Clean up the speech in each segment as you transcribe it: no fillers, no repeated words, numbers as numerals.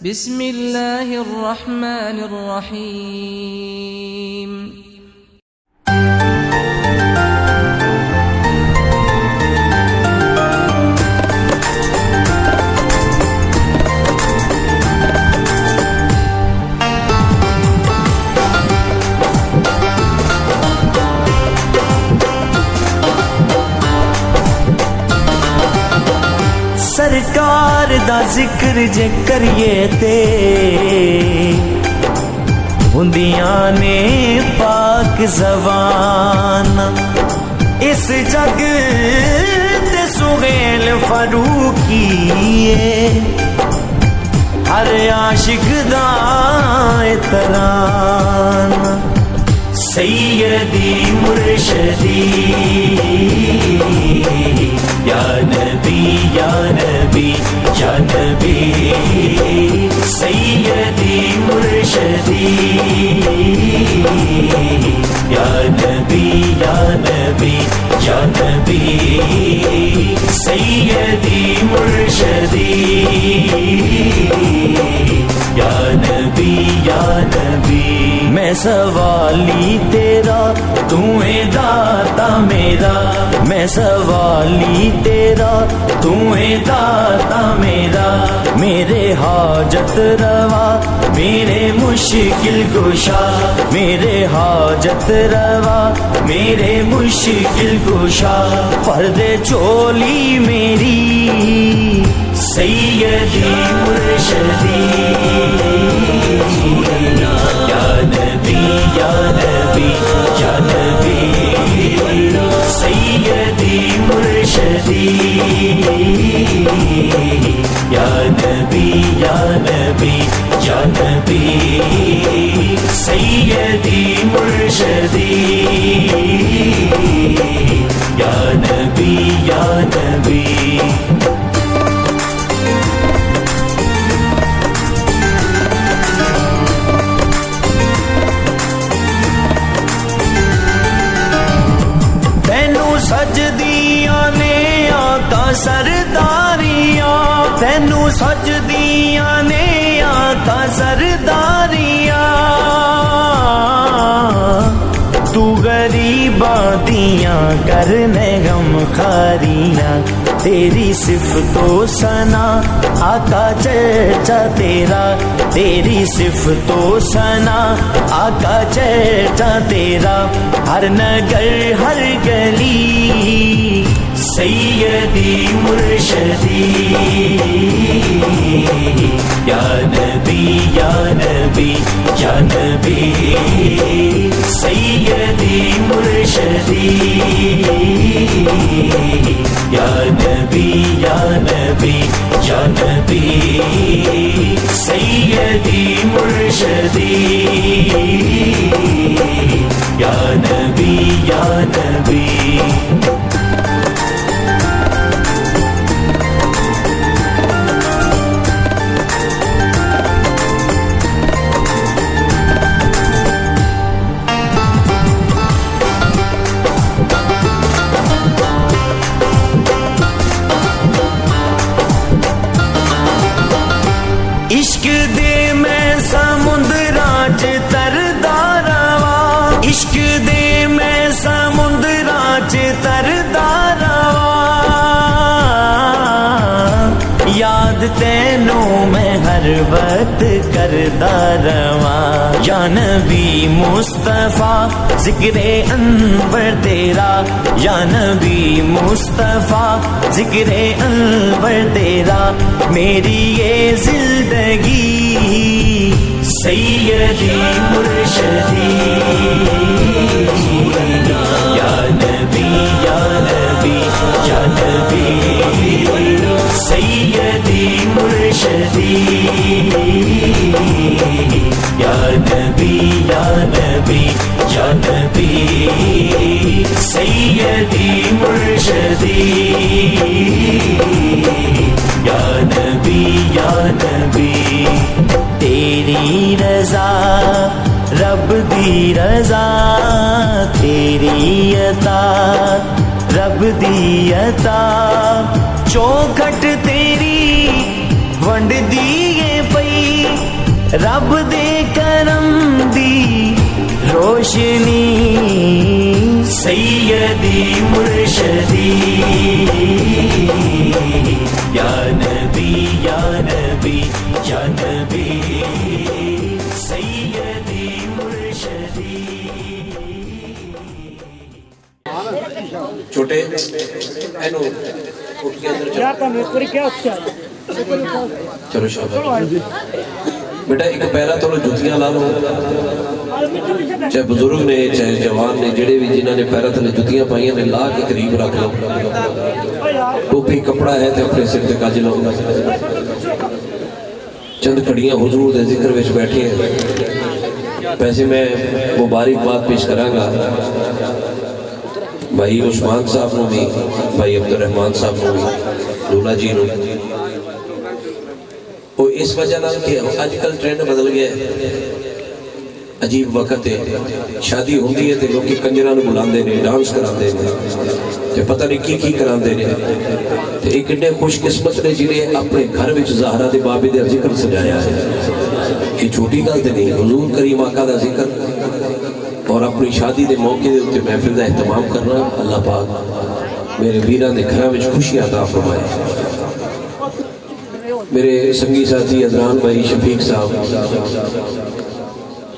بسم اللہ الرحمن الرحیم سرکار دا ذکر جے کریے تے ہندیاں نے پاک زبان اس جگ تے سہیل فاروقیے ہر عاشق دا ترانہ سیدی مرشدی یا نبی یا نبی یا نبی سیدی مرشدی یا نبی یا نبی یا نبی سیدی مرشدی یا نبی یا نبی میں سوالی تیرا تو ہے داتا میرا میں سوالی تیرا تو ہے داتا میرا میرے حاجت روا میرے مشکل کشا میرے حاجت روا میرے مشکل کشا پردے چولی میری سیدی مرشدی یا نبی یا نبی یا نبی سیدی مرشدی یا نبی یا نبی یا نبی سیدی مرشدی یا نبی یا نبی سجدیاں نے آقا سرداریاں تینو سجدیاں نے آقا سرداریاں تو غریباں دیاں کرنے غم خاریاں تیری صفتو سنا آقا چرچا تیرا تیری صفتو سنا آقا چرچا تیرا ہر نگر ہر گلی سیدی مرشدی یا نبی یا نبی یا نبی سیدی مرشدی یا نبی یا نبی یا نبی سیدی مرشدی یا نبی یا نبی عشق دے میں سمندراں چ تردا رواں عشق دے میں سمندراں چ تردا رواں یاد تینوں میں ہر وقت کردا رواں یا نبی مصطفیٰ ذکر انور تیرا یا نبی مصطفیٰ ذکر انور تیرا میری یہ زندگی سیدی مرشدی یا نبی یا نبی یا نبی سیدی مرشدی یا نبی یا نبی یا نبی سیدی مرشدی یا نبی یا نبی تیری رضا رب دی رضا تیری عطا رب دی عطا چوکھٹ تیری ونڈ دیے پئی रब दे करम दी रोशनी सैयदी मुर्शदी या नबी या नबी या नबी सैयदी मुर्शदी। छोटे एनो उठ के अंदर चलो शाबाश बेटा एक पैरा तो जुतियां ला लो चाहे बुजुर्ग ने चाहे जवान ने जेड़े भी जिन्हों ने पैरा थले जुतियां पाइया ने ला के करीब रख लो टोपी कपड़ा है तो अपने सिर ते कज लो चंद खड़ियां हुजूर दे जिक्र विच बैठी हैं वैसे मैं मुबारकबाद पेश करांगा भाई उस्मान साहब को भी भाई अब्दुल रहमान साहब को भी दूल्हा जी को वो इस वजह नाल कि आजकल ट्रेंड बदल गया अजीब वक्त है शादी होंदी है तो लोग कंजरां नूं बुलांदे ने डांस करांदे ने ते पता नहीं की करांदे ने ते एक कितने खुशकिस्मत ने जिन्हें अपने घर विच ज़हरा दे बाबे दे जिक्र सजाया है ये छोटी गल ते नहीं हुजूर करीम आका दा जिक्र और अपनी शादी के मौके के उत्ते महफिल का एहतमाम करना अल्लाह पाक मेरे वीरां दे घरां विच खुशियां अता फरमाए। मेरे संगी साथी अदनान भाई शफीक साहब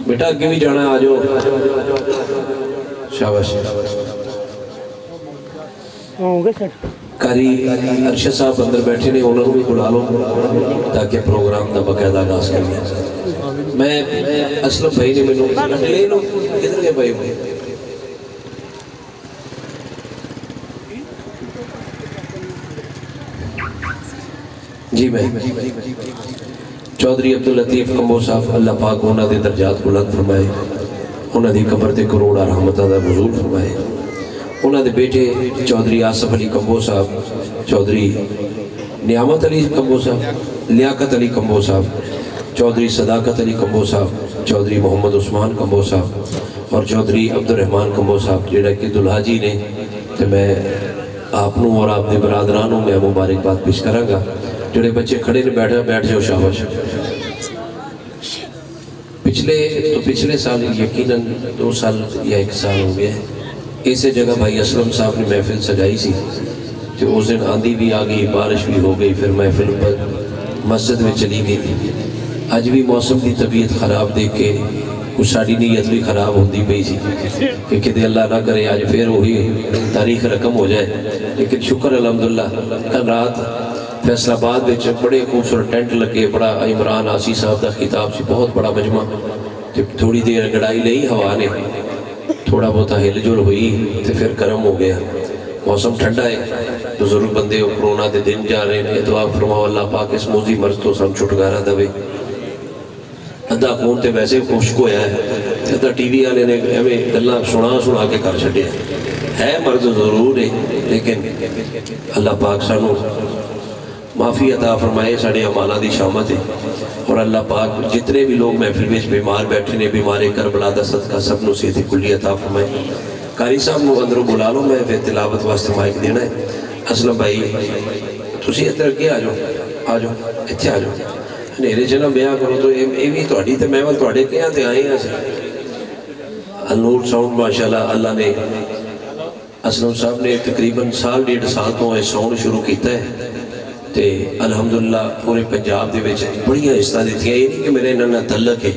बेटा अगे भी जाना आ जाओ शाबाश कारी अरशद साहब अंदर बैठे ने उन्होंने भी बुला लो ताकि प्रोग्राम का बाकायदा आगाज करिए। मैं असलम भाई ने मैनू ले लो किधर गए भाई जी मैं चौधरी अब्दुल लतीफ कंबो साहब अल्लाह पाक उन्होंने दे दर्जात बुलंद फरमाए उन्होंने कबर से करोड़ा रहमतां दा नज़ूल फरमाए। उन्होंने बेटे चौधरी आसफ अली कंबो साहब चौधरी नियामत अली कंबो साहब लियाकत अली कंबो साहब चौधरी सदाकत अली कंबो साहब चौधरी मोहम्मद उस्मान कंबो साहब और चौधरी अब्दुल रहमान कंबो साहब जेड़ा कि दुल्हा जी ने तो मैं आपनू और आपके बरादरानों मैं मुबारकबाद पेश करांगा। जेड़े बच्चे खड़े ने बैठ जाओ शाबाश। पिछले साल यकीनन 2 साल या 1 साल हो गया इस जगह भाई असलम साहब ने महफिल सजाई सी तो उस दिन आंधी भी आ गई बारिश भी हो गई फिर महफिल पर मस्जिद में चली गई। अज भी मौसम की तबीयत खराब देख के कुछ साड़ी नीयत भी खराब होती पई सी कि किते अल्लाह ना करे अज फिर वही तारीख रकम हो जाए। लेकिन शुक्र अल्हम्दुलिल्लाह कल रात फैसलाबाद में बड़े खूबसूरत टेंट लगे बड़ा इमरान आसी साहब का खिताब से बहुत बड़ा मजमा तो थोड़ी देर गड़ाई ली हवा ने थोड़ा बहुत हिल जुल हुई तो फिर गर्म हो गया मौसम ठंडा है बुजुर्ग बंदे कोरोना के दिन जा रहे हैं दुआ फरमाओ अल्लाह पाक इस मोजी मर्ज तो सब छुटकारा दे। अद्धा फोन तो वैसे खुश्क होया है अद्धा टीवी वाले ने एवं गल्लां सुना के कर छड्डिया है मर्ज जरूर है लेकिन अल्लाह पाक सानू माफ़ी अता फरमाए साढ़े अमाला की शामत है और अल्लाह पाक जितने भी लोग महफिल में बीमार बैठे ने बीमारे करबला दा सदका सब नूं सेहत कुल्ली अता फरमाए। कारी साहब नूं अंदरों बुला लो मैं फिर तिलावत वास्ते माइक देना है। असलम भाई तुसीं इधर अगे आ जाओ इत्थे आ जाओ हनेरे च ना ब्याह करो तो ये भी तुहाडी ते महफिल तुहाडे कहण ते आए हैं अनूर साउंड माशाअल्लाह अल्लाह ने असलम साहब ने तकरीबन 1.5 साल तो साउंड शुरू किया है तो अलहमदुलिल्लाह पूरे पंजाब के बड़िया इज्जत दी ये नहीं कि मेरे इन्होंने तलक है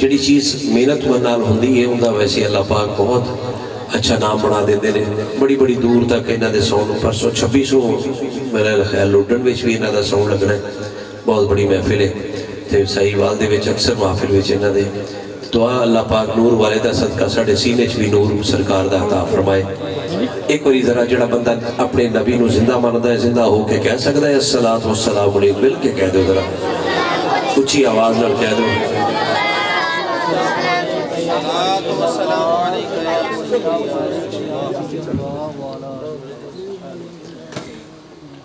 जी चीज़ मेहनत नाल होंदी है उनका वैसे अल्लाह पाक बहुत अच्छा नाम बना देते हैं बड़ी दूर तक इन्हों के साउंड परसों 2600 मेरा ख्याल लुडन में भी इन्हों का साउंड लगना है बहुत बड़ी महफिल है तो साहीवाल के अक्सर महफिल में इन्हों के दुआ अल्लाह पाक नूर वाले का सदका साढ़े सीने च भी नूर सरकार का अता फरमाए। एक बार जरा जो बंदा अपने नबी नूं जिंदा मानता है जिंदा होके कह सकता है अस्सलातु वस्सलाम अलैहि मिल के कह दो जरा उच्ची आवाज नाल कह दो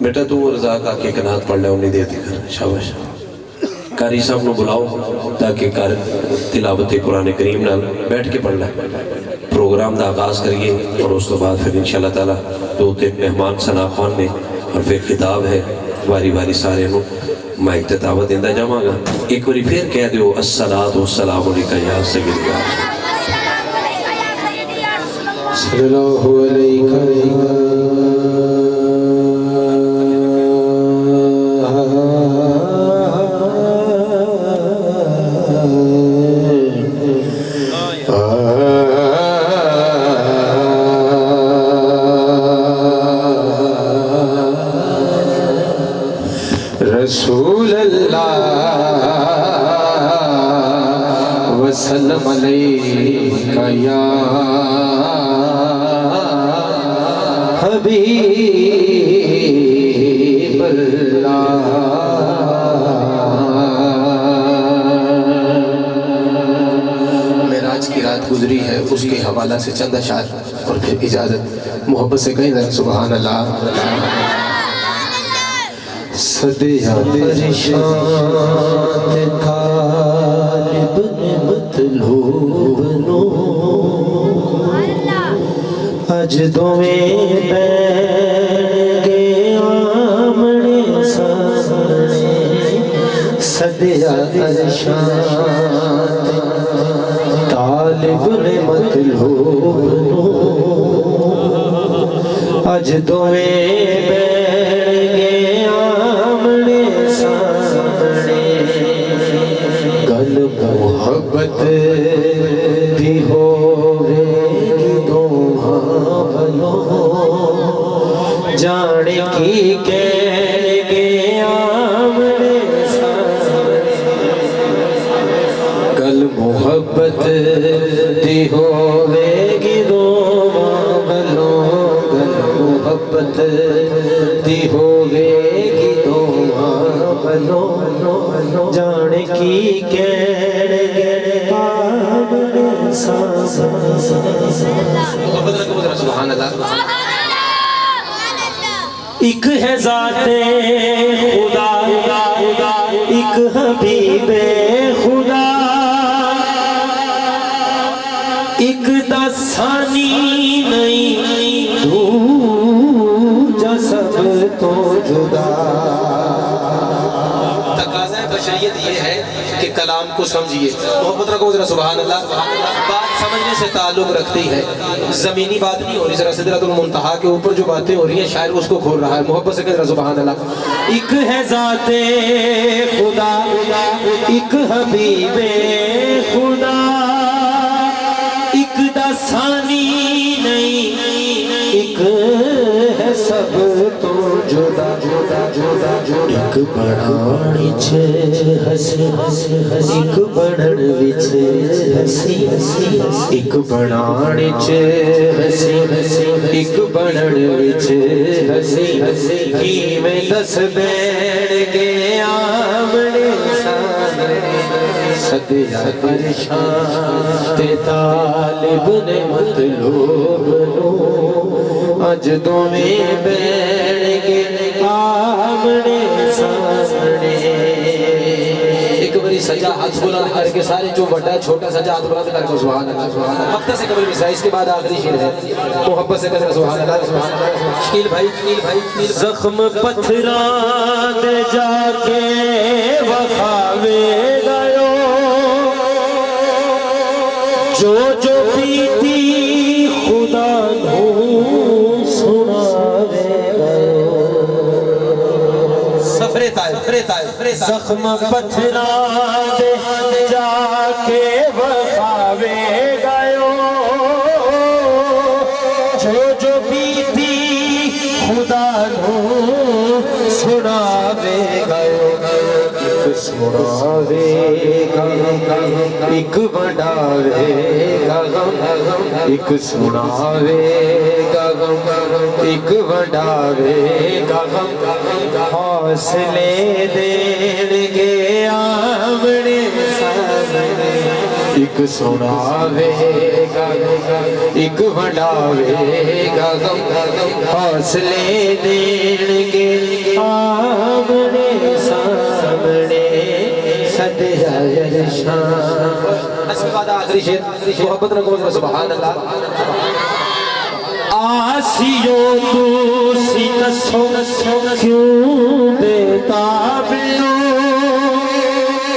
बेटा तू रज़ाक आके कनात पढ़ ले उन्नी देर तक शाबाश। कारी साहब को बुलाओ ताकि कर तिलावत कुरान करीम नाल बैठ के पढ़ ले प्रोग्राम का आगाज करिए और उस तो बाद फिर इंशाअल्लाह ताला 2-3 मेहमान सना खान ने اور پھر خطاب ہے واری واری سارے نو مائک تے دعوت دیندا جاواں گا ایک واری پھر کہہ دیو الصلاۃ والسلام علیکہ یا سید یا صلی اللہ رسول اللہ وسلم علیکہ یا حبیب اللہ. معراج کی رات گزری ہے اس کے حوالہ سے چند اشعار اور پھر اجازت محبت سے کہیں ذرا سبحان اللہ. صدیہ پریشان طالب مطلوب نو اج دویں بیٹھ گے آمنے سامنے. صدیہ پریشان طالب مطلوب نو اج دویں محبت دی ہووے دوہاں بھلو جانے کی کہہ گے آمنے سامنے. گل محبت دی ہووے گی دوہاں بھلو گل محبت دی ہووے گی دوہاں بھلو جانے کی کہہ ایک ہے ذات خدا ایک حبیب خدا ایک دسانی نہیں دوجا سب تو جدا. تقاضۂ بشریت یہ ہے کہ کلام کو سمجھئے. محبت رکھو ذرا سبحان اللہ. بات سمجھنے سے تعلق رکھتی ہے, زمینی بات نہیں ہو رہی. ذرا سدرۃ المنتہا کے اوپر جو باتیں ہو رہی ہیں شاعر اس کو کھول رہا ہے. محبت سے کہہ ذرا سبحان اللہ. ایک ہے ذات خدا ایک حبیب خدا ایک دسانی نہیں ایک ہے سب تو جدا جدا جدا جدا. ایک بڑھاڑی چھے ہسی ایک بڑھڑ وچے ہسی ایک بڑھاڑی چھے ہسی ایک بڑھڑ وچے ہسی کی میں دس بیڑ گے آمنے سامنے. صدیہ پریشان تے طالب نے مطلوب نو اج دویں بیڑ گے آمنے سامنے. ایک بری سجا ہاتھ بلند کر کے سارے جو بڑا چھوٹا سجا ہاتھ بلند کر کے سبحان اللہ سبحان اللہ. مقطع سے قبل مثال اس کے بعد آخری شعر ہے. محبت سے کہتے ہیں سبحان اللہ سبحان اللہ. شکیل بھائی زخم پتھران دے جا کے وخاوے گئے جو جو پیتی خدا نو سناوے گئے. سفر طائف زخم پتھران دے جا کے وخاوے گئے جو جو بیتی خدا نو سناوے گئے. ایک سناوے گا ایک بڑھاوے گا ایک سناوے گا ایک بڑھاوے گا. حوصلے دین گے آمنے سامنے. ایک سناوے گا ایک بڑھاوے گا حوصلے دین گے آمنے سامنے. صدیہ پریشان. اس کے بعد آخری شعر. محبت رکھو سبحان اللہ. آسیو تسی دسو کیوں بےتابیو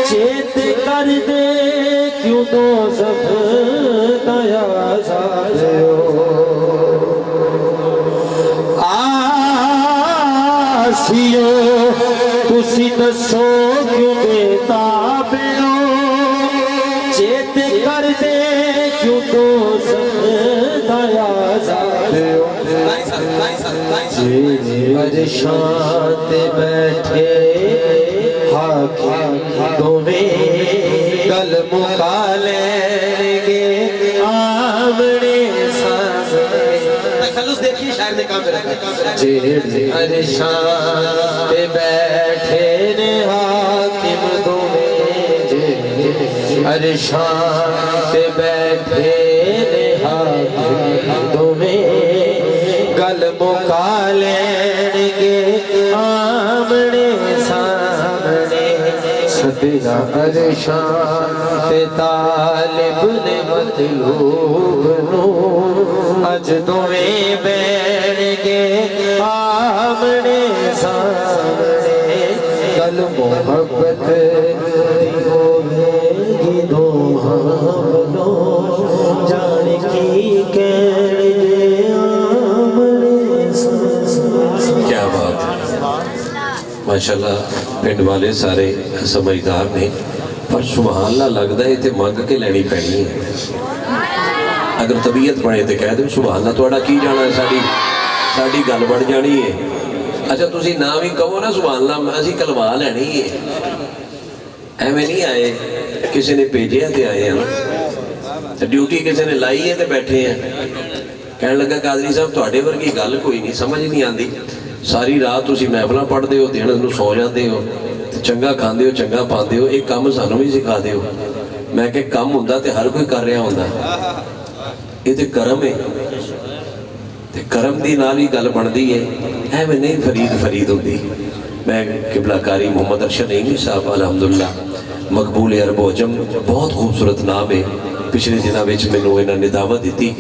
چیت کر دے کیوں دوزخ دا عذابیو آسیو تسی دسو کیوں بےتابیو چیت کر دے کیوں دوزخ دا عذابیو پریشان تے بیٹھے حاکم دوویں گل مکا لیں گے آمنے سامنے تخلص دیکھیے شاعر نے کام کرا پریشان تے بیٹھے نے حاکم دوویں پریشان تے بیٹھے نے حاکم دوویں گل مکا لیں گے آمنے سامنے سدنا پریشان تے طالب نے مطلوب نو اج دوویں بین گے آمنے سامنے گل محبت دی ہوگی دوہاں ونوں جان کی کہن گے کیا بات ہے ماشاءاللہ پنڈ والے سارے سمجھدار نے پر سبحان اللہ لگتا ہے تے منگ کے لینی پینی ہے اگر طبیعت بنے تو کہہ دیں سبحان اللہ توڑا کی جانا ہے ساڑی گل بڑھ جانی ہے اچھا تسی نام ہی کہو نا سبحان اللہ اسی کلوا لینی ہے ایویں نہیں آئے کسی نے بھیجے تے آئے ہیں ڈیوٹی کسی نے لائی ہے تے بیٹھے ہیں کہنے لگا قادری صاحب تواڈے ورگی گل کوئی نہیں سمجھ نہیں آندی ساری رات تسی محفلاں پڑھدے ہو دن نوں سو جاندے ہو چنگا کھاندے ہو چنگا پاندے ہو ایک کام سانوں بھی سکھا دے ہو میں کہ کم ہوندا تے ہر کوئی کر رہا ہوندا یہ تے کرم ہے تے کرم دی نال ہی گل بندی ہے ایویں نہیں فرید ہوندی میں قبلہ کاری محمد ارشد نعیمی صاحب الحمدللہ مقبول عرب و عجم بہت خوبصورت نام ہے پچھلے دنوں وچ مینوں انہاں نے دعوت دیتی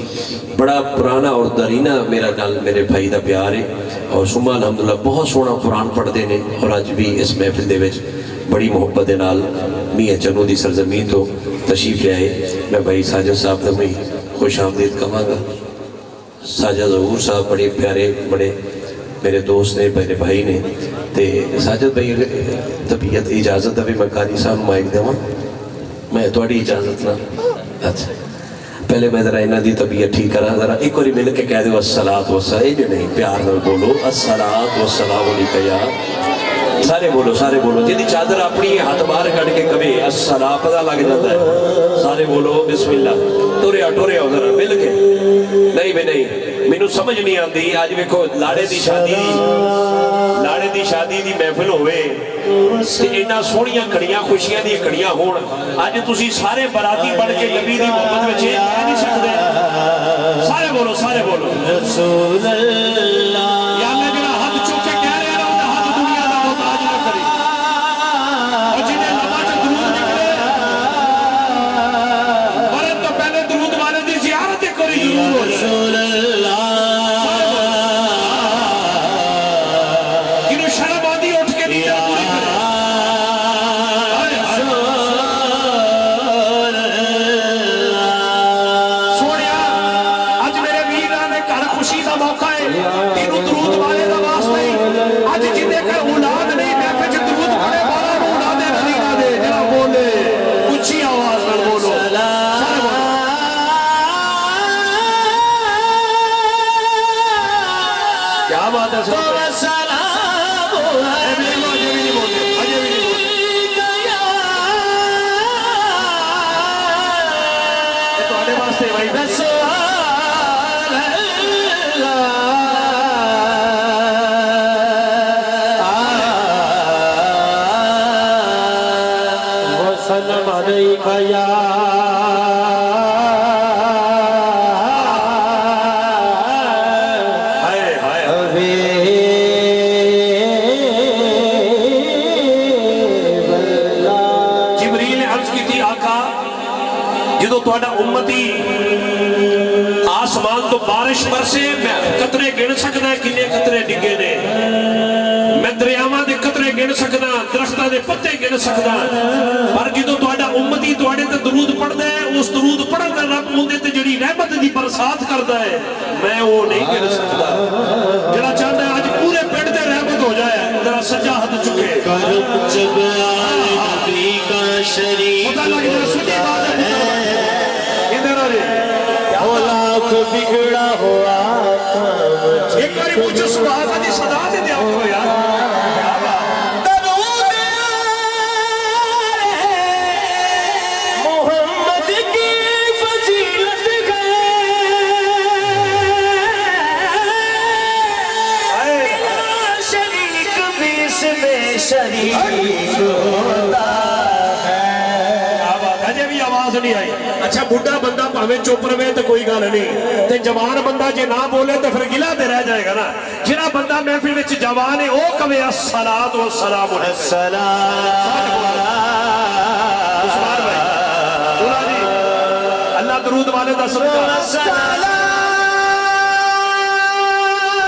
بڑا پرانا اور درینہ میرا نال میرے بھائی دا پیار ہے اور سما الحمدللہ بہت سونا قرآن پڑھتے ہیں اور اج بھی اس محفل دے وچ بڑی محبت دے نال میاں چنو دی سرزمین تو تشریف لے آئے میں بھائی ساجد صاحب دا میں خوش آمدید کہاں گا ساجد ظہور صاحب بڑے پیارے بڑے میرے دوست نے میرے بھائی نے تے ساجد بھائی طبیعت اجازت ہے میں قاری صاحب مائک دے میں تھوڑی اجازت نہ اچھا پہلے میں ذرا انہاں دی طبیعت ٹھیک کرا ذرا ایک باری مل کے کہہ دو الصلاۃ والسلام جو نہیں پیار نال بولو الصلاۃ والسلام علیکہ یا سارے بولو جی چادر اپنی ہاتھ باہر کٹ کے کبھی الصلاۃ پتہ لگ جاتا ہے سارے بولو بسم اللہ ٹورے آؤ ذرا مل کے نہیں بھی نہیں مینوں سمجھ نہیں آندی آج ویکھو لاڑے دی شادی دی محفل ہوئے تے انہاں سونیاں کڑیاں خوشیاں دی کڑیاں ہون اج تسی سارے باراتی بن کے نبی دی محبت وچ کہہ نہیں سکدے سارے بولو رسول اللہ یا میں جڑا ہاتھ چوک کے کہہ رہا ہوں ہاتھ دنیا دا محتاج نہ کرے اور جنہیں نماز درود نکلے مرد تو پہلے درود والے دی زیارت کری ضرور رسول وسلم علیکہ یا جبریل نے عرض کی تھی آقا جدو تہاڈا امتی آسمان आसमान तो बारिश बरसे, मैं कतरे गिन सकदा किन्ने कतरे डिगे ने, मैं दरियावां दे कतरे गिन सकदा, दरख्तां दे पत्ते गिन सकदा, पर जदों तुहाडा उम्मती तुहाडे ते दरूद पढ़दा है, उस दरूद पढ़न दा रब उहदे ते जिहड़ी रहमत दी बरसात करदा है, मैं वो नहीं गिन सकदा। जेड़ा चाहता है आज पूरे पिंड ते रहमत हो जाए, जरा सज्जा हाथ चुके जब आए नबी का शरीफ पता लग जाए सच्ची बात है। इधर आ रे लाख बिगड़ा हुआ एक बार पूछो सुभान अल्लाह दी सदा दे दिया करो यार। मोहम्मद की फजीलत शरीक भी इसमें शरीक होता है। अजे भी आवाज नहीं आई। अच्छा बुढ़ा बंदा भावे चुप रहे तो कोई गल नहीं, ते जवान बंदा जे ना बोले तो फिर गिला ते रह जाएगा ना। जिहड़ा बंदा महफिल विच जवान है वह कवे अस्सलात व सलाम अल्लाह दरूद वाले दा सदका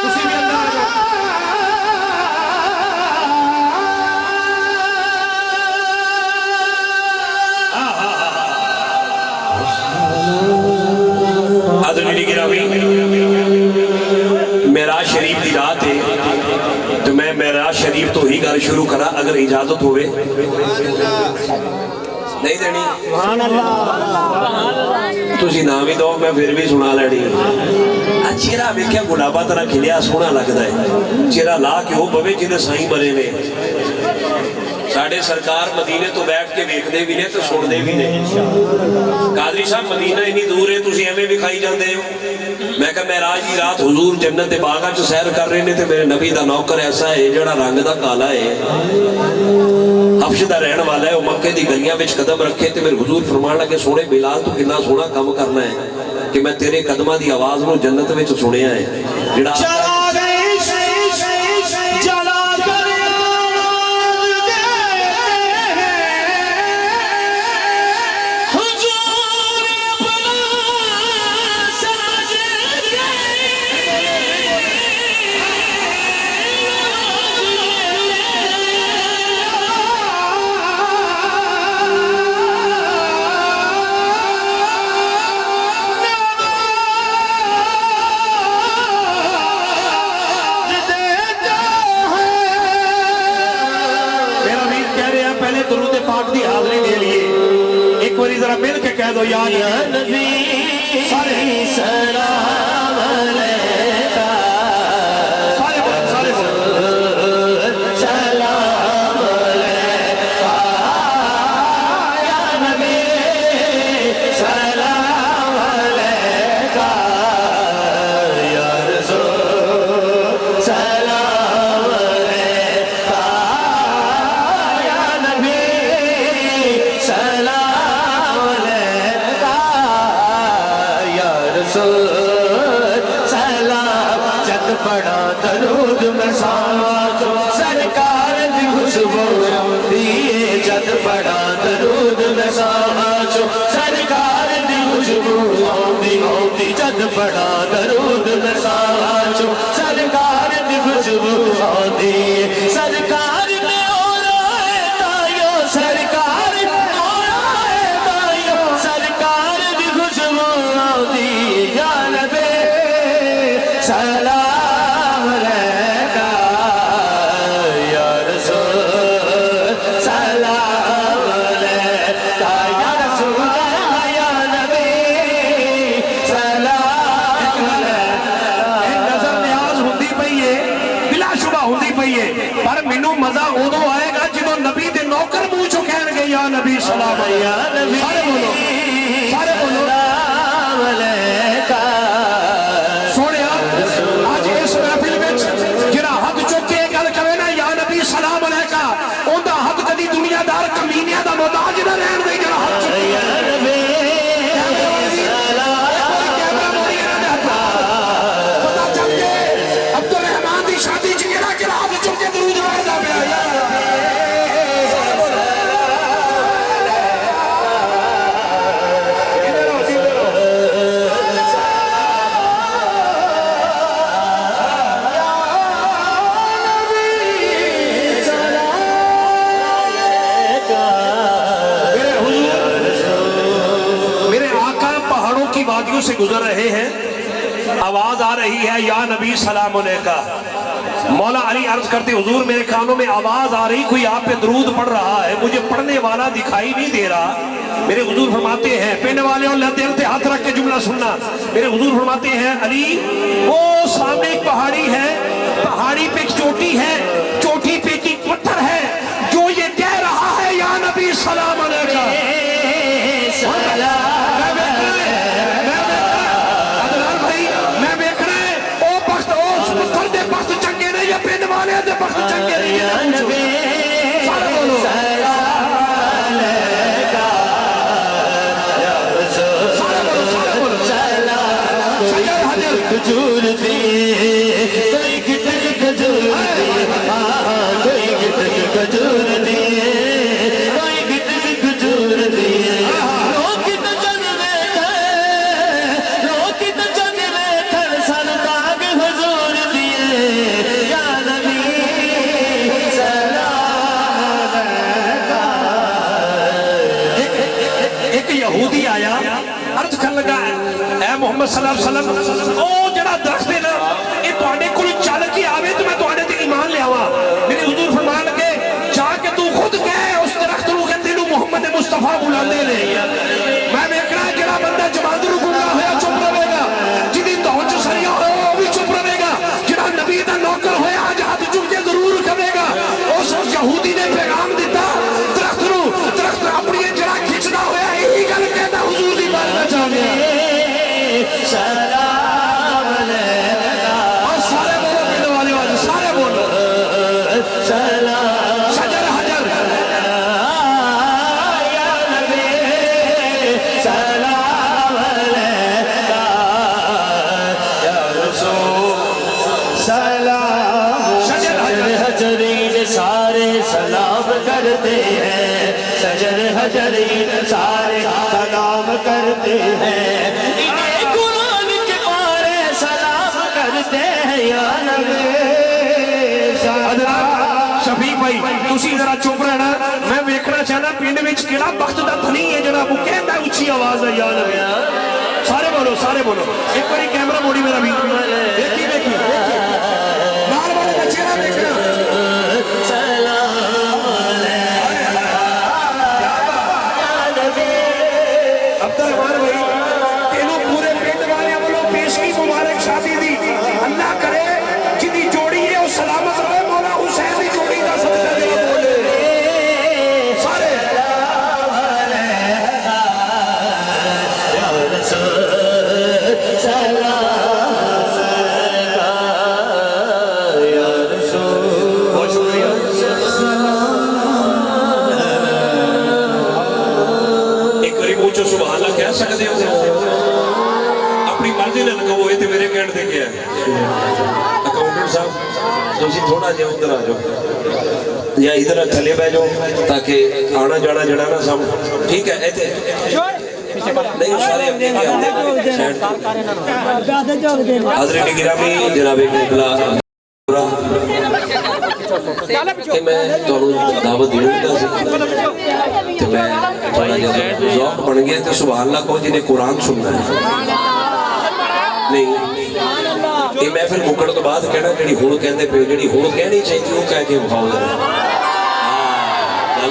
तुसी भी अल्लाह मेराज शरीफ की रात है तो मैं मेराज शरीफ तो ही गल शुरू करा अगर इजाजत होवे। नहीं देनी तुसी नाम ही दो मैं फिर भी सुना लैनी। चेहरा वेख्या गुलाबा तरह खिलिया सोहना लगता है, चेहरा ला के वो पवे जिन्हें साई मरे ने। साढ़े सरकार मदीने तो बैठ के वेखते भी ने तो सुनते भी ने। कादरी साहब मदीना इन्नी दूर है, तुसी एवें भी खाई जाते हो। मैं कहा मेराज की रात हुजूर जन्नत के बागां च सैर कर रहे ने ते मेरे नबी दा नौकर ऐसा है जिहड़ा रंग दा काला है, हफ्श दा रहने वाला है, वो मक्के दी गलियां विच कदम रखे ते मेरे हुजूर फरमान लगे सोहणे बिलाल तू कितना सोहना काम करना है कि मैं तेरे कदमां दी आवाज नूं जन्नत विच सुनिया है। जिहड़ा जरा मिल के कह दो या नबी सारे सलाम अलैका, सारे सलाम अलैका या नबी सलाम अलैका या रसूल सलाम अलैका या नबी सलाम सलाम। जद बड़ा दरूद में साजो सरकार दी खुशबू दिए, जद बड़ा दरूद में साजो सरकार दी खुशबू आउंदी आउंदी, जद बड़ा दरूद में साजो सरकार दी खुशबू आउंदी। सरकार ने और आए तायो सरकार सरकार दी खुशबू आउंदी या नबी सलाम अलैका या रसूल सलाम अलैका या रसूल या नबी सलाम अलैका। नजर न्याज होंदी पई है बिला शुबा होंदी पई है, पर मैनू मजा उदों आएगा जदों नबी दे नौकर मुंह चों कहणगे या नबी सलाम या नबी। सारे बोलो सलाम अलैका। सलाम अलैका उनका हक कदी दुनियादार कमीनिया का मोहताज ना रहन दे जरा हक पता चल गए अब्दुल रहमान की शादी च केड़ा केड़ा हाथ चुक के दरूद पढ़दा पिया बाजू से गुजर रहे हैं, आवाज आ रही है या नबी सलाम अलैका। मौला अली अर्ज करते हुजूर मेरे कानों में आवाज आ रही, कोई आप पे दरूद पढ़ रहा है, मुझे पढ़ने वाला दिखाई नहीं दे रहा। मेरे हुजूर फरमाते हैं, पहले वाले और दिल पे हाथ रख के जुमला सुनना। मेरे हुजूर फरमाते हैं अली वो सामने एक पहाड़ी है, पहाड़ी पे एक चोटी है, चोटी पे एक पत्थर है जो ये कह रहा है या नबी सलाम अलैका। खजूर दिए कोई गिटक खजूर दिए, कोई गिटक खजूर दिए, कोई गिटक खजूर दिए। लोकित जन में थर सन बाग हुजूर दिए या नबी सलाम अलैका। एक यहूदी आया, अर्ज कर लगा ऐ मोहम्मद सल्लल्लाहु अलैहि वसल्लम, ओ जड़ा दरख्त है ना ये तुहाडे कोल चल के आवे तो मैं तुहाडे ते ईमान ले आवां। मेरे हुजूर फरमान लगे जाके तू खुद कह उस दरख्त नूं कि तेनू मुहम्मद मुस्तफा बुलांदे ने। मैं वेखना जेड़ा बंदा जमात नूं गुंगा होया चुप रहेगा, जिदी धौन च सरिया होया वो भी चुप रहेगा, जेड़ा नबी दा नौकर होया अज हाथ चुक के जरूर कहेगा। उस यहूदी ने पैगाम दिता दरख्त नूं, दरख्त अपनी जड़ा खिंचदा होया यही गल कहता हुजूर दी बारगाह च आ गया सलाम अलैका। और सारे बोलो पिंड वाले वाले सारे बोलो सलाम शजर हजर या नबी सलाम अलैका या रसूल सलाम। शजर हजरीन सारे सलाम करते हैं, शजर हजरीन सारे सलाम करते हैं, कुरान के पारे सलाम करते हैं या नबी सलाम। शफीक भाई तुसी जरा चुप रहना, मैं वेखना चाहना पिंड विच केड़ा वक्त दा धनी है जेड़ा वो कहंदा उच्ची आवाज है या नबी। सारे बोलो सारे बोलो, एक बारी कैमरा मोड़ी मेरा भी देखी देखी लाल वाले का चेहरा देखना। अब्दुल भाई तेनों पूरे पिंड वाले बोलो पेश की मुबारक शादी दी, अल्लाह करे जिदी जोड़ी है वो सलामत रहे, मौला हुसैन की जोड़ी का सदका जरा बोले सारे बहुत शुक्रिया। एक बारी पूछो सुभान अल्लाह कह सकते हो, अपनी मर्जी नाल कहो ये मेरे कहने दे क्या अकाउंटेंट साहब तुसी थोड़ा जिहा उधर आ जाओ या इधर थले बह जाओ ताकि आना जाना जड़ा ना सब ठीक है। इथे नहीं सारे अपने हाज़रीन गिरामी जनाब किबला कि मैं तुहानू दावत देऊंगा ते मैं थोड़ा जिहा ज़ौक बन गया तो सुभान अल्लाह कहो जिन्हें कुरान सुनना है। नहीं ये महफिल मुकण तो बाद कहना जी हुण कहंदे पे जी हुण कहनी चाहिए वो कह के विखाओ गल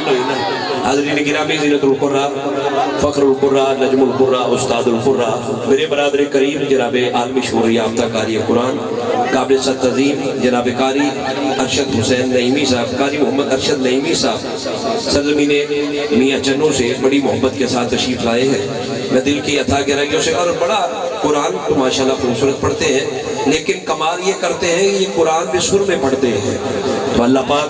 होई ना। हाज़रीन गिरामी ज़ीनतुल कुर्रा फ़ख्रुल कुर्रा नजमुल कुर्रा उस्तादुल कुर्रा मेरे बरादर करीम जनाब आलमी शोर याफ्ता कारी कुरान काबिल तज़ीम जनाब कारी अरशद हुसैन नईमी साहब, कारी मोहम्मद अरशद नईमी साहब सरजमीने मियाँ चन्नू से बड़ी मोहब्बत के साथ तशरीफ लाए हैं। मैं दिल की अथा गहराइयों से और बड़ा कुरान तो माशाल्लाह खूबसूरत पढ़ते हैं, लेकिन कमाल ये करते हैं ये कुरान भी सुर में पढ़ते हैं। तो अल्लाह पाक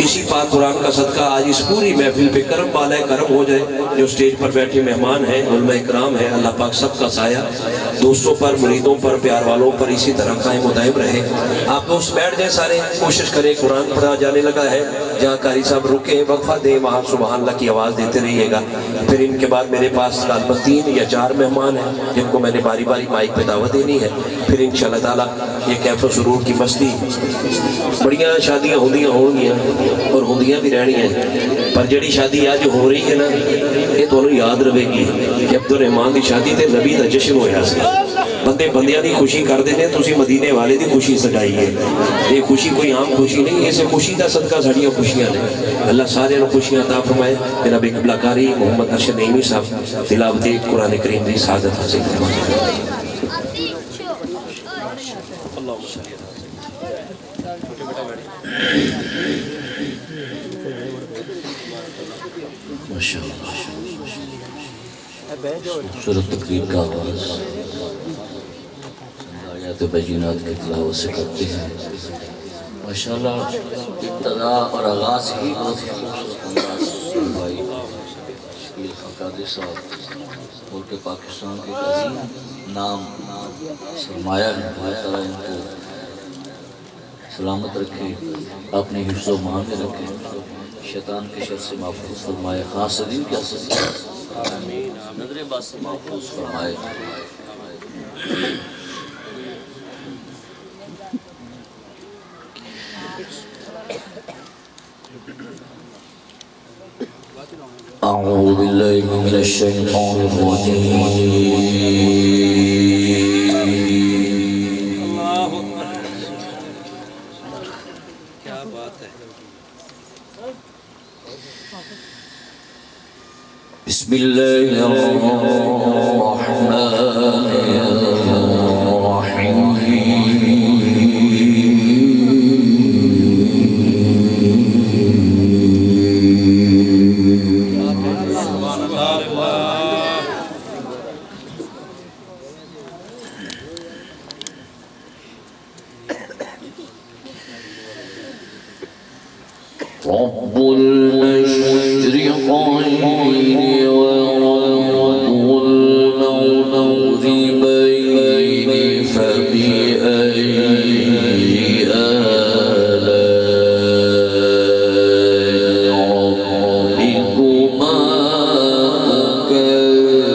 इसी पाक कुरान का सदका आज इस पूरी महफिल पे करम वाला करम हो जाए। जो स्टेज पर बैठे मेहमान हैं उलमा इकराम है, अल्लाह पाक सबका साया दोस्तों पर मुरीदों पर प्यार वालों पर इसी तरह कायम दायम रहे। आप दोस्त बैठ जाए सारे, कोशिश करें कुरान पढ़ा जाने लगा है, जहाँ कारी साहब रुके वक्फा दे वहाँ सुभान अल्लाह की आवाज़ देते रहिएगा। फिर इनके बाद मेरे पास तकरीबन 3 या 4 मेहमान हैं जिनको मैंने बारी बारी माइक पे दावत देनी है। फिर इंशाअल्लाह ताला ये कैफ सुरूर की मस्ती बड़ियां शादियां होंदियां होंगियां और होंदियां ہوندیاں بھی رہنی ہیں، پر جڑی شادی آج ہو رہی ہے نا یہ تو یاد رہے گی کہ عبد الرحمان دی شادی تے نبی دا جشن ہویا سی، بندے بندیاں دی خوشی کر دینے، تسی مدینے والے دی خوشی سجائی ہے، یہ خوشی کوئی عام خوشی نہیں، اسے خوشی دا صدقہ ساڑیاں خوشیاں نے۔ اللہ سارے نے خوشیاں عطا فرمائے۔ جناب قبلہ کاری محمد ارشد نعیمی صاحب تلاوت قرآن کریم دی سعادت حاصل فرمائے۔ خوبصورت تقریب کا آغاز آیات بینات کی تلاوت سے کرتے ہیں۔ ماشاءاللہ ابتدا اور آغاز ہی بہت ہی خوبصورت انداز بھائی شکیل خاکادری صاحب ملک پاکستان کے عظیم نام سرمایہ ہے، اللہ تعالیٰ ان کو سلامت رکھے، اپنے حفظ و مان میں رکھے، شیطان کے شر سے محفوظ فرمائے، حاسدین کے اثر سے نظر بد سے محفوظ فرمائے۔ اعوذ باللہ من الشیطان الرجیم۔ کیا بات ہے۔ بسم اللہ الرحمن رب المشرقين ورب المغربين فبأي آلاء ربكما تكذبان۔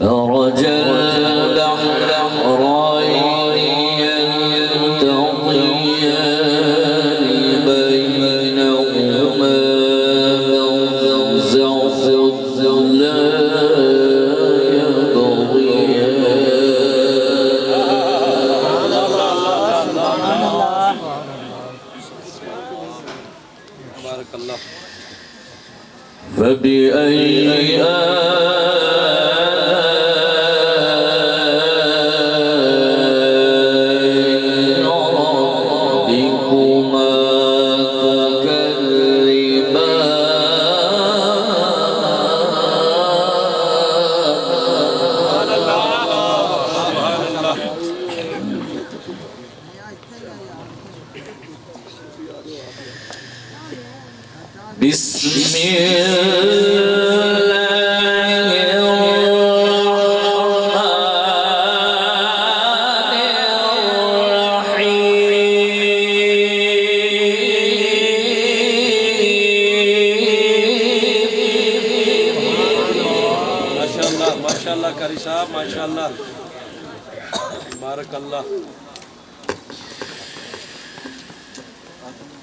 مرج البحرين يلتقيان بينهما برزخ لا يبغيان بارک اللہ۔ فبأي بسم ماشاءاللہ قاری صاحب ماشاءاللہ بارک اللہ۔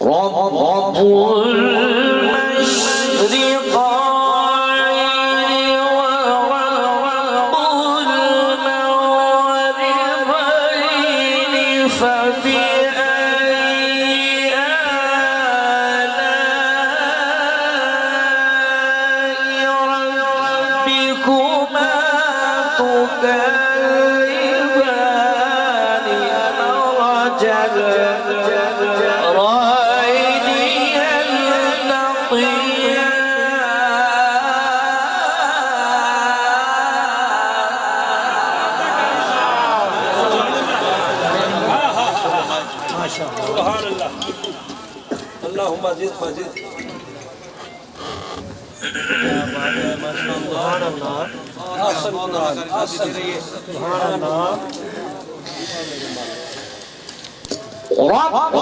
رب المشرقين ورب المغربين فبأي آلاء ربكما تكذبان؟ مرج سبحان اللہ، اللہم زد فزد۔ رب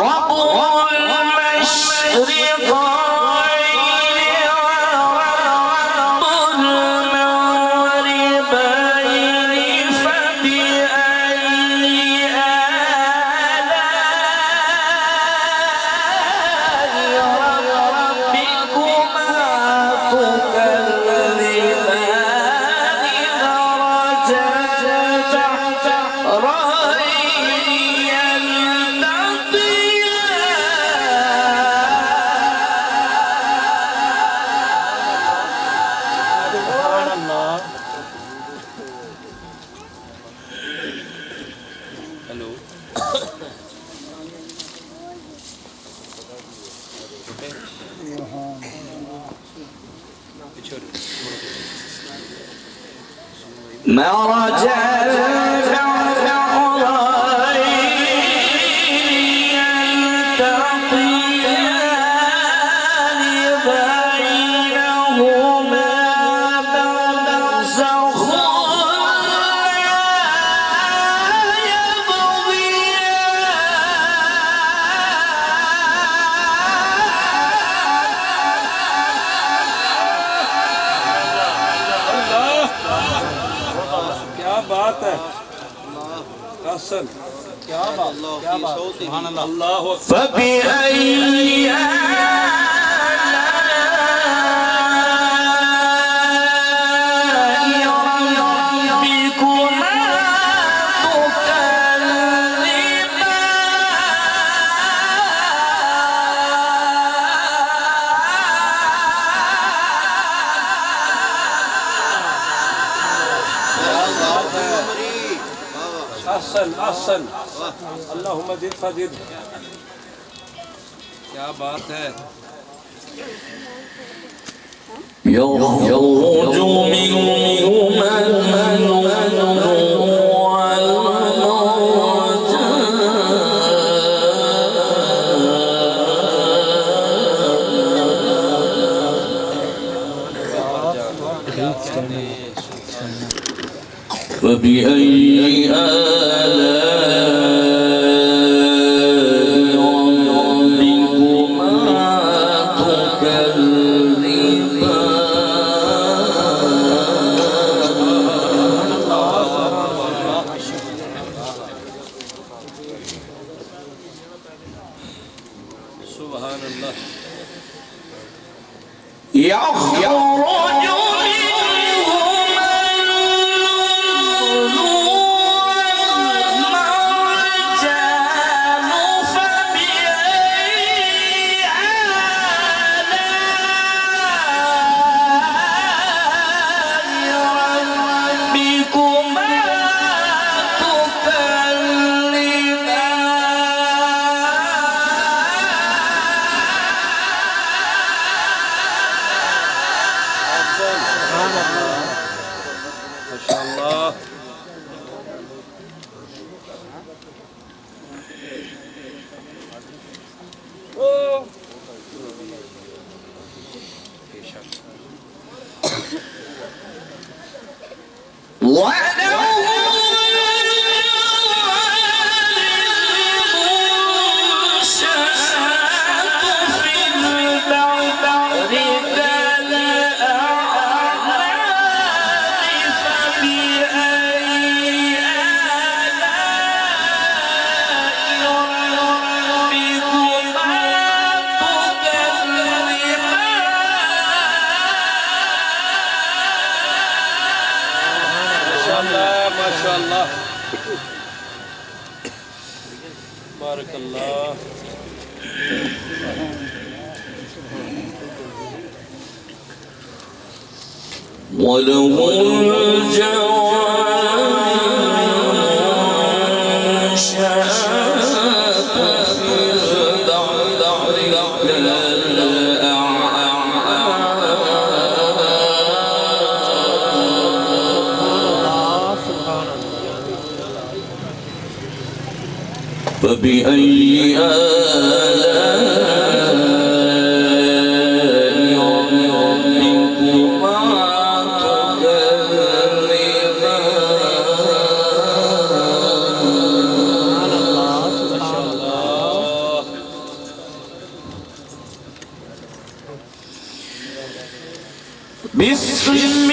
مرج فبأي احسن اللهم زد فزد کیا بات ہے يخرج منهما فبأي آلاء ربكما تكذبان سبحان اللہ يخرج بارک اللہ وله الجوار شاءت في الدهر فبأي آلاء ربكما تكذبان بسم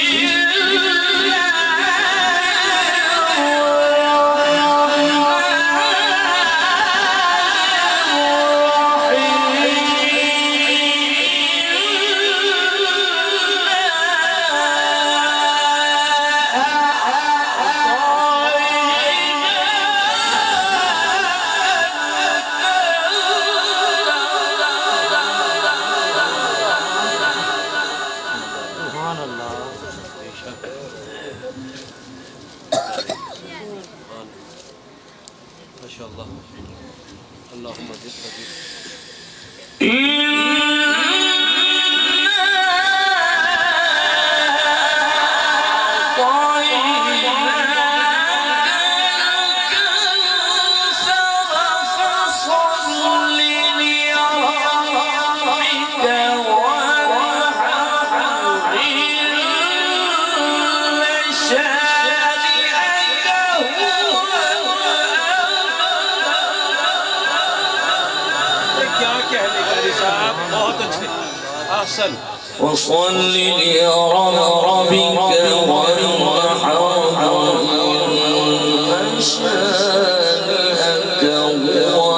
وصل لربك وانحر إن شانئك هو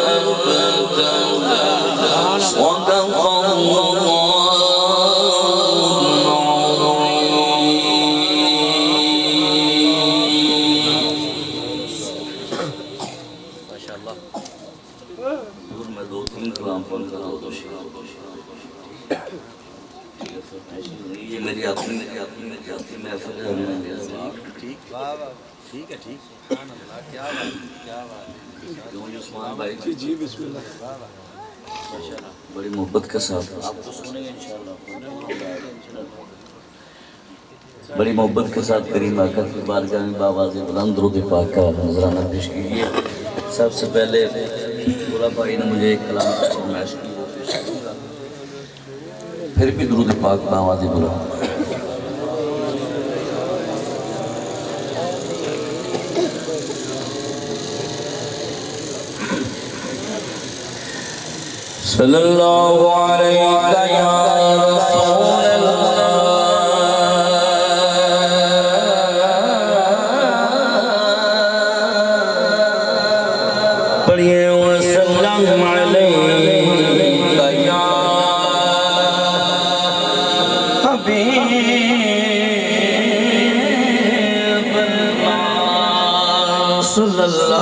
الأبتر صدق الله بڑی محبت کے ساتھ بڑی محبت کے ساتھ کریم آقا کی بارگاہ میں بآواز بلند درود پاک کا نذرانہ پیش کیجیے۔ سب سے پہلے بولا بھائی نے مجھے ایک کلام کی فرمائش کی، پھر بھی درود پاک بآواز بلند۔ صلی اللہ علیہ یا رسول اللہ پڑھئے وسلم علیہ یا حبیب اللہ صلی اللہ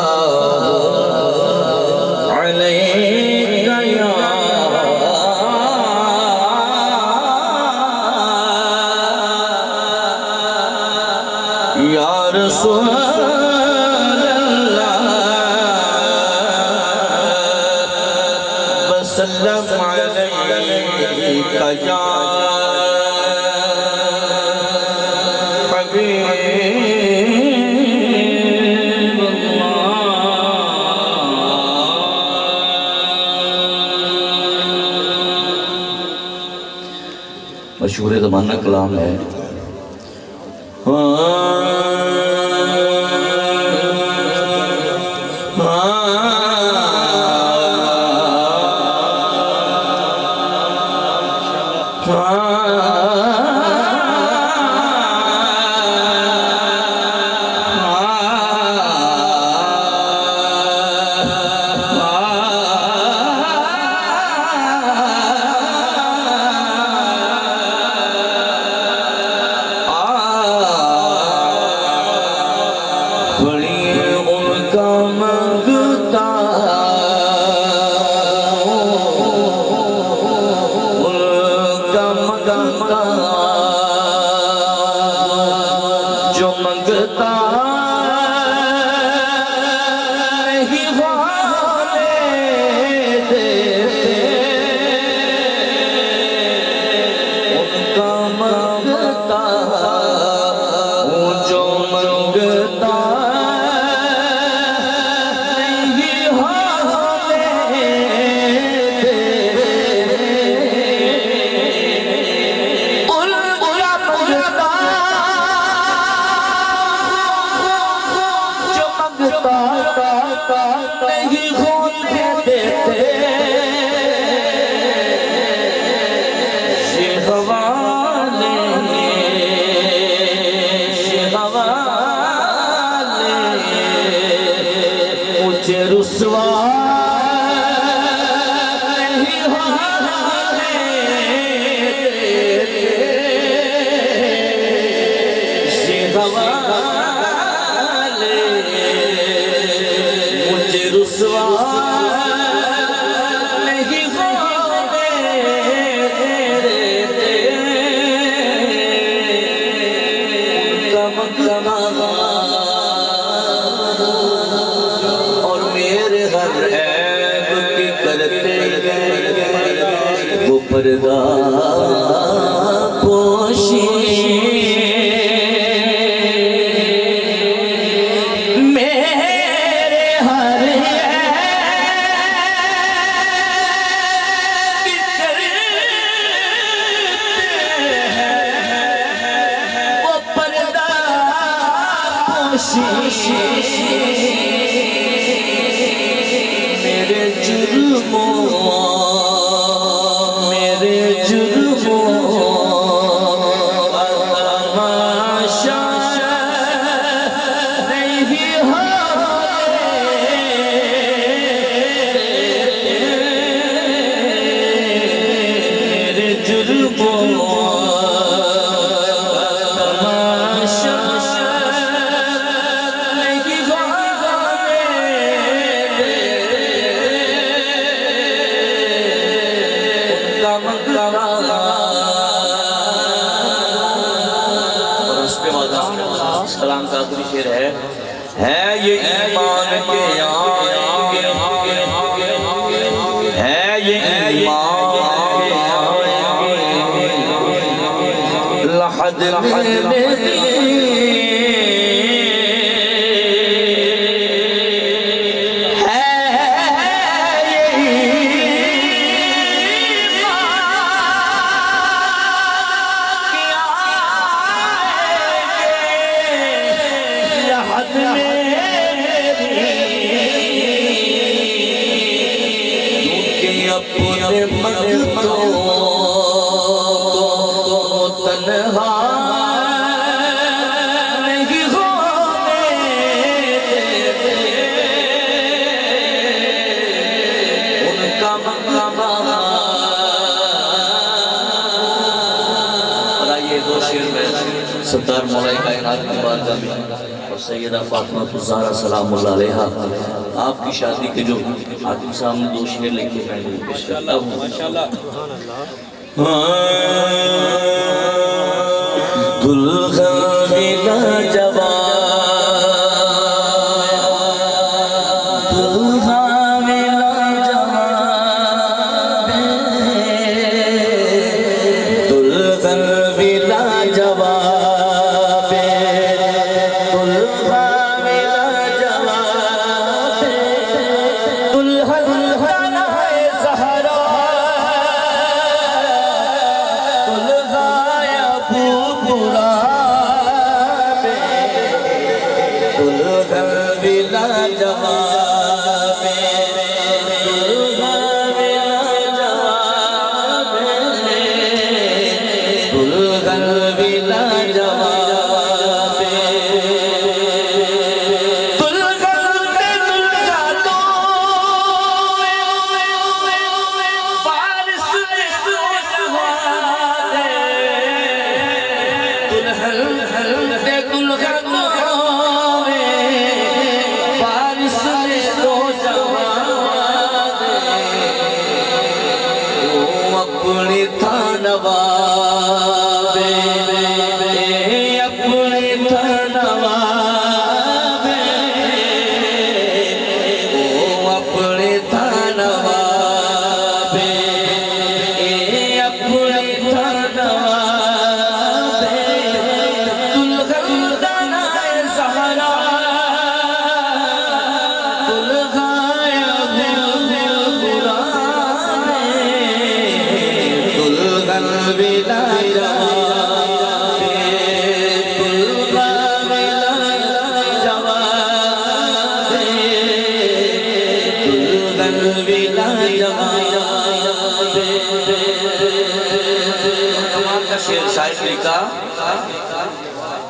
علیہ یا رسول اللہ وسلم علیک یا حبیب اللہ۔ مشہور زمانہ کلام ہے والے مجھے رسوا نہیں ہوئے اور میرے ہر عیب کی کرتے وہ پردہ پوشی میرے ہر عیب کی کرتے وہ پردہ پوشی میرے جرموں ہے یہ ایمان کے آئیں ہے یہ ایمان لحد اپنے مددوں کو تنہا نہیں ہونے دیتے ان کا مقام اور آئیے دو شعر میں سردار مولا کائنات کی بارگاہ میں اور سیدہ فاطمہ الزہرا سلام اللہ علیہا آپ کی شادی کے جو حاکم صاحب نے دو شعر لکھے میں نے پیش کرتا ہوں دلہن بلا جواب دلہن بلا جواب دلہن بلا جواب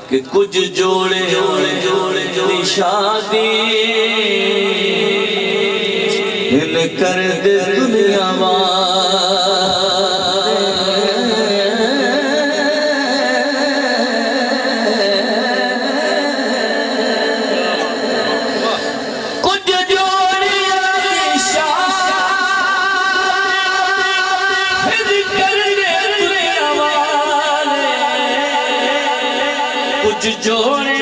کہ کچھ جوڑے جوڑے شادی ہل کر دے دنیا جوڑے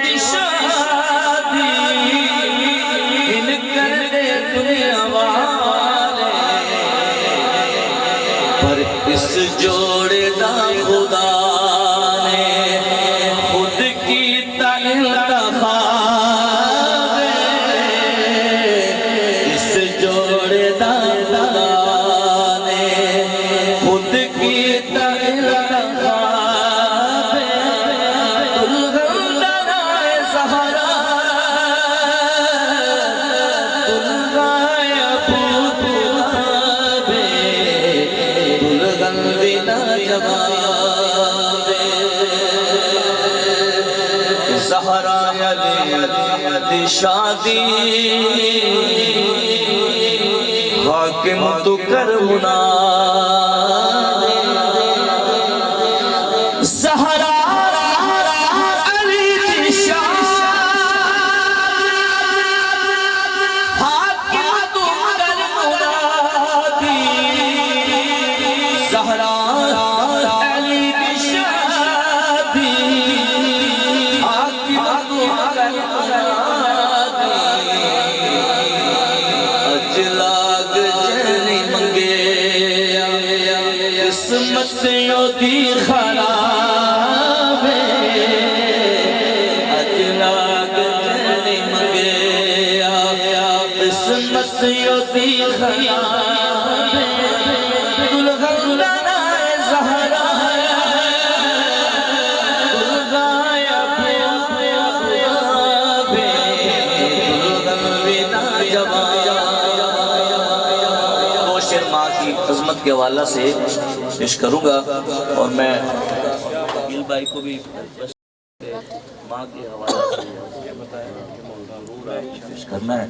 دی شادی ان کر دے دنیا والے پر اس جوڑے دا خدا نے خود کیتا انتخاب اس جوڑے دا خدا نے خود کیتا انتخاب دلہن لائے زہرا دلہن ابو طالب دلہن بنا جواب زہرا علی دی شادی حاکم تو کر منادی زہرا علی دی شادی حاکم تو کر منادی زہرا علی دی شادی حاکم تو کر منادی اجلاگ جنی منگے قسمت دی خراب اجلاگ جنی منگے قسمت دی خراب دلہن لائے زہرا دلہن ابو دلہن بنا جواب وہ شعر ماں کی عظمت کے حوالہ سے پیش کروں گا اور میں عقیل بھائی کو بھی ماں کے حوالہ سے ضرور پیش کرنا ہے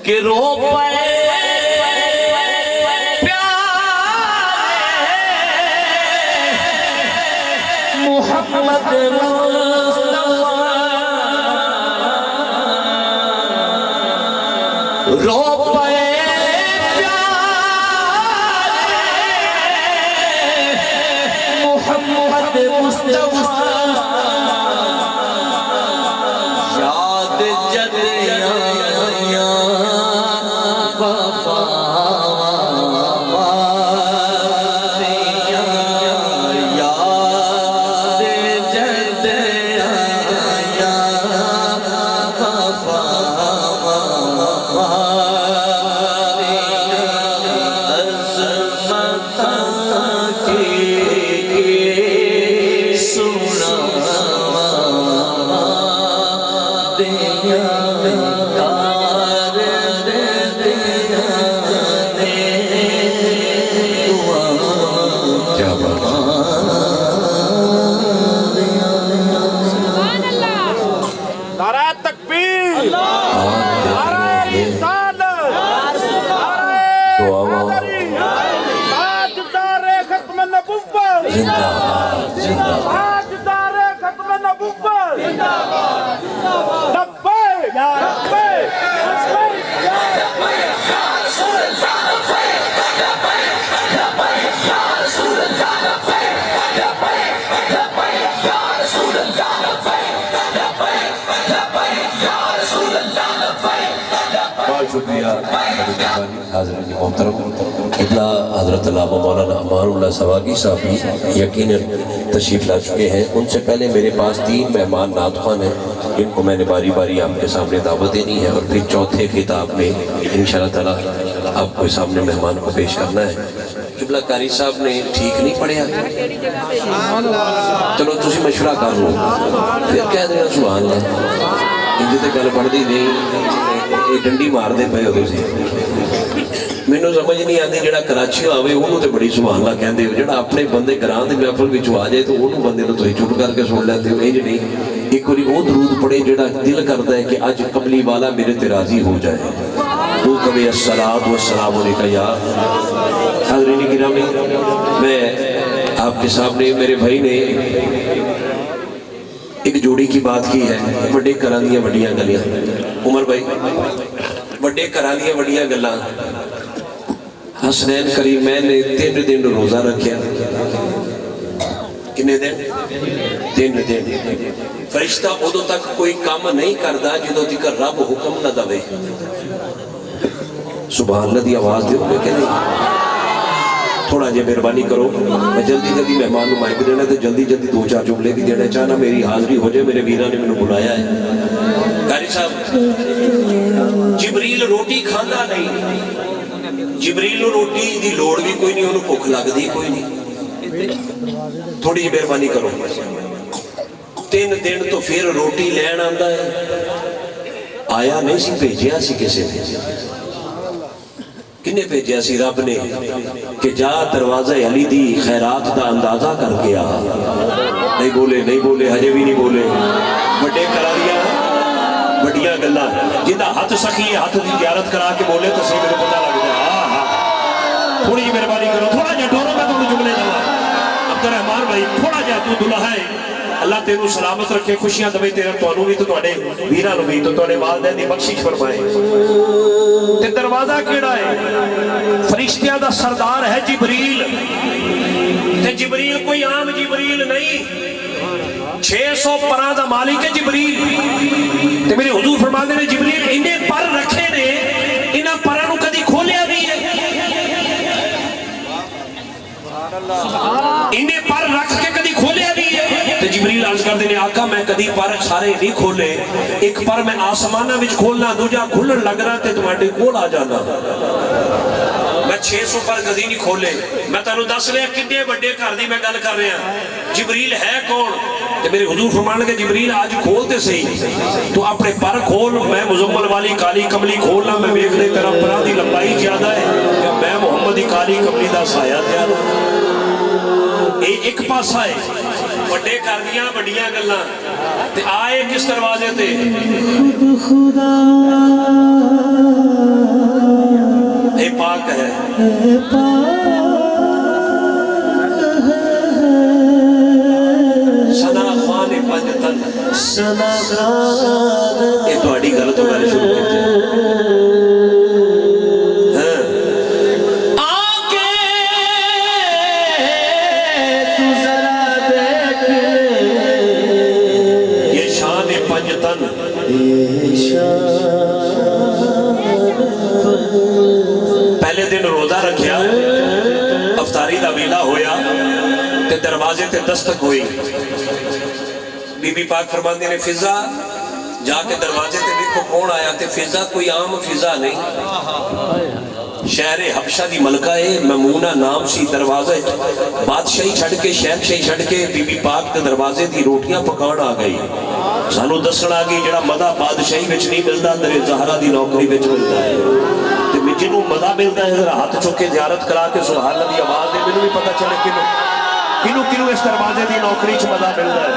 کہ رو پائے پیارے محمد مصطفیٰ رو پائے پیارے محمد مصطفیٰ یاد جد یاد جد जिंदाबाद जिंदाबाद ताजदारे खत्म नबूवत जिंदाबाद जिंदाबाद लब्बैक या लब्बैक लब्बैक या लब्बैक या रसूल अल्लाह लब्बैक लब्बैक या रसूल अल्लाह लब्बैक लब्बैक लब्बैक या रसूल अल्लाह लब्बैक लब्बैक लब्बैक या रसूल अल्लाह लब्बैक बहुत शुक्रिया हाज़रीन मोहतरम किबला हज़रत अल्लामा मौलाना अमानुल्लाह सवागी साहब भी यकीनन तशरीफ़ ला चुके हैं। उनसे पहले मेरे पास 3 मेहमान नात ख़्वान हैं जिनको मैंने बारी बारी आपके सामने दावत देनी है और फिर चौथे खिताब में इंशाअल्लाह ताला आपके सामने मेहमान को पेश करना है। किबला कारी साहब ने ठीक नहीं पढ़िया, चलो तुसी मशवरा कर लो फिर कह देना सुभान अल्लाह। इंज ते गल पढ़दी नहीं, ये डंडी मारदे पे हो तुसी। मैनू समझ नहीं आती जो कराची आवे उन्होंने तो बड़ी सुभान अल्लाह कहते हो, जो अपने बंदे ग्रां की महफिल में आ जाए तो उन्होंने बंदे को तुम चुप करके सुन लेते हो। इंज नहीं, एक बार वो दरूद पढ़े जो दिल करता है कि अज कमली वाला मेरे ते राजी हो जाए, वो कवे अस्सलातु वस्सलामु अलैका या हाज़रीन गिरामी। मैं आपके सामने मेरे भाई ने एक जोड़ी की बात की है, बड़े घरां दियां वड्डियां गल्लां। उमर भाई बड़े घरां दियां वड्डियां गल्लां। हसनैन करीमैन ने 3 दिन रोजा रखा। कितने दिन? 3 दिन। फरिश्ता उदों तक कोई काम नहीं करता जो तक रब हुक्म न दे। सुभान अल्लाह दी आवाज दोगे कि नहीं? थोड़ा जी मेहरबानी करो, मैं जल्दी जल्दी मेहमान को माइक देना तो जल्दी जल्दी 2-4 जुमले भी देना चाहना, मेरी हाजिरी हो जाए। मेरे वीरा ने मैंने बुलाया है। कारी साहब जिबरील रोटी खाना नहीं, जिबरील रोटी की लोड़ भी कोई नहीं, उन्होंने भुख लगती कोई नहीं। थोड़ी जी मेहरबानी करो। 3 दिन तो फिर रोटी लैन आता है, आया नहीं सी, भेजिया सी किसी ने। किन्ने भेजिया सी? रब ने कि जा दरवाज़े अली दी खैरात का अंदाजा करके आ। नहीं बोले, नहीं बोले, हजे भी नहीं बोले। बड़े करा दिया बड़िया गल्लां, जिंदा हथ सखी हथ की ज़ियारत करा के बोले तो सही मेरे पता लग जाए। थोड़ी जी मेहरबानी करो, थोड़ा जा ठहरो, मैं तुम जुमले दवा। अब्दुल रहमान भाई थोड़ा जा, तू दुल्हा है, अल्लाह तेनू सलामत रखे, खुशियां दवे तेरे तुहानू भी तो तुहाडे वीरां नू भी, तो तुहाडे वालिदैन दी बख्शिश फरमाए। ते दरवाजा केड़ा है? फरिश्तियां दा सरदार है जिबरील। ते जिबरील कोई आम जिबरील नहीं, 600 परां दा मालिक है जिबरील। ते मेरे हुजूर फरमांदे ने जिबरील इन्ने पर रखे ने, इन्हां परां नू कदी खोलिया भी है? इन्हें पर रख के कदी खोलिया भी है? तो जिबरील अर्ज करते हैं आका मैं कदी पर सारे नहीं खोले, एक पर मैं आसमाना विच खोलना, दूजा खुलन लगना ते तुम्हारे कोल आ जाना। मैं 600 पर कदी नहीं खोले। मैं तुहानू दस लिया कितने बड़े घर की मैं गल कर रहा। जिबरील है कौन? ते मेरे हुजूर फरमान लगे जिबरील आज खोलते सही, तो अपने पर खोल, मैं मुजम्मल वाली काली कमली खोलना, मैं वेख ले तेरा परां दी लंबाई ज्यादा है, मैं मुहम्मद दी काली कमली दा साया ज्यादा। एक पासा है बड़े घर दियां बड़ियां गल्लां। ते आए किस दरवाजे ते? खुदा ए पाक है, सना खान पंजतन सना ग्रान। ये तुहाडी गल तो मैंने शुरू की। पहले दिन रोजा रखा, अफतारी का वेला होया ते दरवाजे ते दस्तक हुई। बीबी पाक फरमांदी ने फिजा जाके दरवाजे ते देखो कौन आया। ते फिजा कोई आम फिजा नहीं, शहरे हबशा दी मलका है, ममूना नाम सी। दरवाजे बादशाही छड़ के शहनशाही छड़ के बीबी पाक के दरवाजे दी रोटियां पकाण आ गई। सानू दसण आ गई जिहड़ा मदा बादशाही विच नहीं मिलदा, दरे ज़हरा दी नौकरी विच मिलदा है। ते जिन्हों मदा मिलता है जरा हाथ चुक के ज़ियारत करा के सुभान अल्लाह दी आवाज़ दे, मैनूं भी पता चले किनू किनू किनू इस दरवाजे दी नौकरी च मदा मिलदा है।